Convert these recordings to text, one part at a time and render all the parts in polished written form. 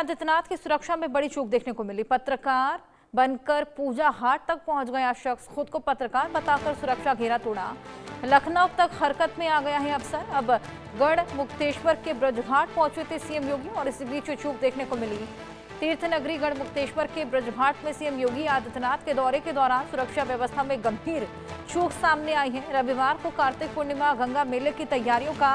आदित्यनाथ की सुरक्षा में बड़ी चूक देखने को मिली। पत्रकार बनकर पूजा हाट तक पहुंच गया शख्स खुद को पत्रकार बताकर सुरक्षा घेरा तोड़ा। लखनऊ तक हरकत में आ गया है अफसर। अब गढ़ मुक्तेश्वर के ब्रजघाट पहुंचे थे सीएम योगी और इसी बीच चूक देखने को मिली। तीर्थ नगरी गढ़ मुक्तेश्वर के ब्रजघाट में सीएम योगी आदित्यनाथ के दौरे के दौरान सुरक्षा व्यवस्था में गंभीर चूक सामने आई है। रविवार को कार्तिक पूर्णिमा गंगा मेले की तैयारियों का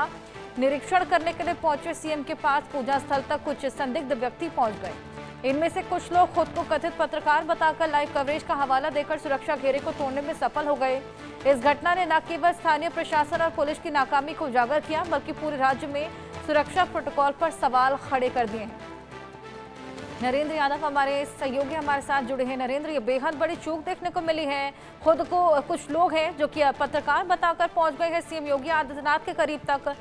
निरीक्षण करने के लिए पहुंचे सीएम के पास पूजा स्थल तक कुछ संदिग्ध व्यक्ति पहुंच गए। इनमें से कुछ लोग खुद को कथित पत्रकार बताकर लाइव कवरेज का हवाला देकर सुरक्षा घेरे को तोड़ने में सफल हो गए। इस घटना ने न केवल स्थानीय प्रशासन और पुलिस की नाकामी को उजागर किया, बल्कि पूरे राज्य में सुरक्षा प्रोटोकॉल पर सवाल खड़े कर दिए हैं। नरेंद्र यादव हमारे सहयोगी हमारे साथ जुड़े हैं। नरेंद्र, ये बेहद बड़ी चूक देखने को मिली है। खुद को कुछ लोग हैं जो कि पत्रकार बताकर पहुंच गए हैं सीएम योगी आदित्यनाथ के करीब तक।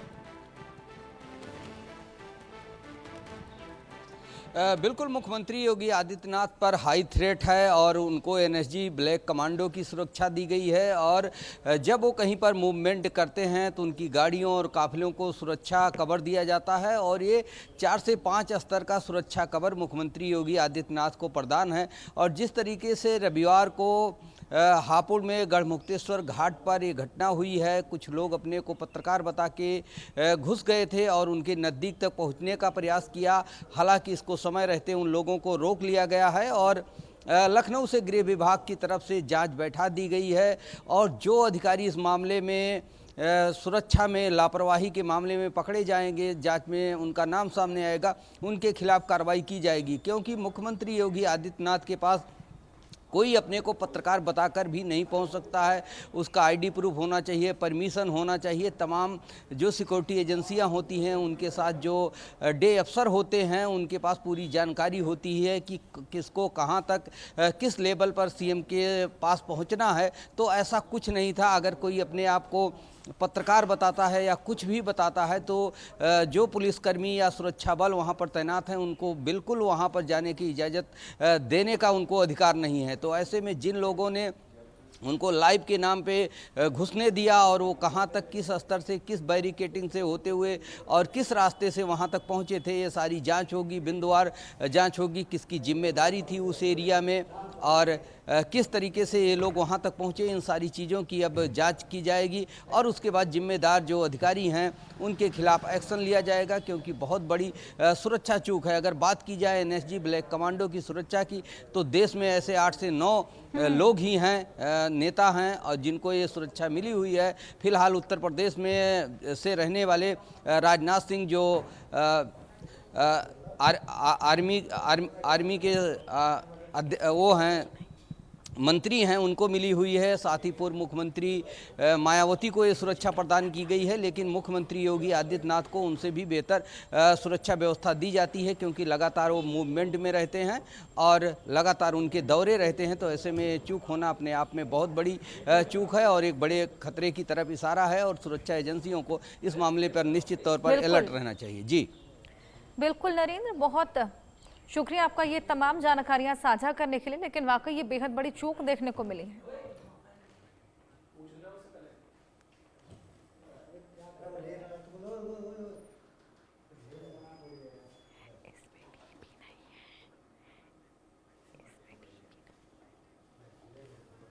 बिल्कुल, मुख्यमंत्री योगी आदित्यनाथ पर हाई थ्रेट है और उनको एनएसजी ब्लैक कमांडो की सुरक्षा दी गई है। और जब वो कहीं पर मूवमेंट करते हैं तो उनकी गाड़ियों और काफिलों को सुरक्षा कवर दिया जाता है और ये 4 से 5 स्तर का सुरक्षा कवर मुख्यमंत्री योगी आदित्यनाथ को प्रदान है। और जिस तरीके से रविवार को हापुड़ में गढ़ मुक्तेश्वर घाट पर ये घटना हुई है, कुछ लोग अपने को पत्रकार बता के घुस गए थे और उनके नज़दीक तक पहुंचने का प्रयास किया। हालांकि इसको समय रहते उन लोगों को रोक लिया गया है और लखनऊ से गृह विभाग की तरफ से जांच बैठा दी गई है। और जो अधिकारी इस मामले में सुरक्षा में लापरवाही के मामले में पकड़े जाएंगे, जांच में उनका नाम सामने आएगा, उनके खिलाफ कार्रवाई की जाएगी। क्योंकि मुख्यमंत्री योगी आदित्यनाथ के पास कोई अपने को पत्रकार बताकर भी नहीं पहुंच सकता है। उसका आईडी प्रूफ होना चाहिए, परमिशन होना चाहिए। तमाम जो सिक्योरिटी एजेंसियां होती हैं उनके साथ जो डे अफसर होते हैं उनके पास पूरी जानकारी होती है कि किसको कहां तक किस लेवल पर सीएम के पास पहुंचना है। तो ऐसा कुछ नहीं था। अगर कोई अपने आप को पत्रकार बताता है या कुछ भी बताता है तो जो पुलिसकर्मी या सुरक्षा बल वहां पर तैनात हैं उनको बिल्कुल वहां पर जाने की इजाज़त देने का उनको अधिकार नहीं है। तो ऐसे में जिन लोगों ने उनको लाइव के नाम पे घुसने दिया और वो कहाँ तक किस स्तर से किस बैरिकेटिंग से होते हुए और किस रास्ते से वहाँ तक पहुँचे थे, ये सारी जांच होगी, बिंदुवार जांच होगी। किसकी जिम्मेदारी थी उस एरिया में और किस तरीके से ये लोग वहाँ तक पहुँचे, इन सारी चीज़ों की अब जांच की जाएगी और उसके बाद जिम्मेदार जो अधिकारी हैं उनके खिलाफ एक्शन लिया जाएगा। क्योंकि बहुत बड़ी सुरक्षा चूक है। अगर बात की जाए एनएसजी ब्लैक कमांडो की सुरक्षा की तो देश में ऐसे 8 से 9 लोग ही हैं, नेता हैं और जिनको ये सुरक्षा मिली हुई है। फिलहाल उत्तर प्रदेश में से रहने वाले राजनाथ सिंह जो आर्मी के वो हैं मंत्री हैं, उनको मिली हुई है। साथ ही पूर्व मुख्यमंत्री मायावती को ये सुरक्षा प्रदान की गई है। लेकिन मुख्यमंत्री योगी आदित्यनाथ को उनसे भी बेहतर सुरक्षा व्यवस्था दी जाती है क्योंकि लगातार वो मूवमेंट में रहते हैं और लगातार उनके दौरे रहते हैं। तो ऐसे में चूक होना अपने आप में बहुत बड़ी चूक है और एक बड़े खतरे की तरफ इशारा है और सुरक्षा एजेंसियों को इस मामले पर निश्चित तौर पर अलर्ट रहना चाहिए। जी बिल्कुल नरेंद्र, बहुत शुक्रिया आपका ये तमाम जानकारियां साझा करने के लिए। लेकिन वाकई ये बेहद बड़ी चूक देखने को मिली है।